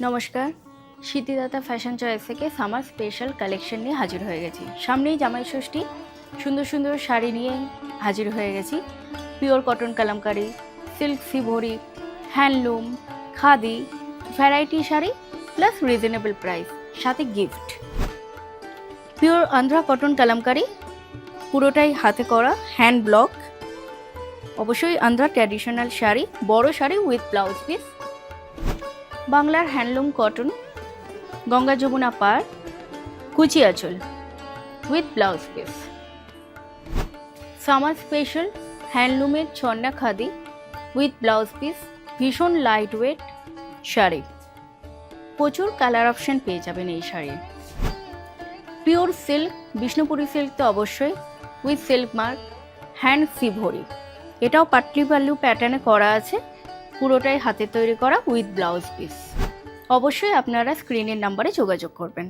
নমস্কার, সিদ্ধিদাতা fashion choice থেকে summer special collection নিয়ে হাজির হয়ে গেছি। সামনেই জামাই ষষ্ঠী, সুন্দর সুন্দর শাড়ি নিয়ে হাজির হয়ে গেছি। পিওর কটন কালামকারি, সিল্ক সিভরি, handloom, khadi, variety sari plus reasonable price, সাথে gift. Pure Andhra cotton Kalamkari, পুরোটাই হাতে করা, হ্যান্ড ব্লক। অবশ্যই আন্ধ্রা ট্র্যাডিশনাল শাড়ি, বড় শাড়ি উইথ ব্লাউজ পিস। বাংলার হ্যান্ডলুম কটন, গঙ্গা যমুনা পার, কুচি আঁচল with blouse piece. Summer special হ্যান্ডলুমের ছন্না খাদি উইথ ব্লাউজ পিস, ভীষণ লাইট ওয়েট শাড়ি। প্রচুর কালার অপশন পেয়ে যাবেন এই শাড়ির। পিওর সিল্ক, বিষ্ণুপুরি সিল্ক তো অবশ্যই, উইথ সিল্ক মার্ক, হ্যান্ড সিভরি। এটাও পাটলি পাল্লু প্যাটার্নে করা আছে, পুরোটাই হাতে তৈরি করা উইথ ব্লাউজ পিস। অবশ্যই আপনারা স্ক্রিনের নাম্বারে যোগাযোগ করবেন।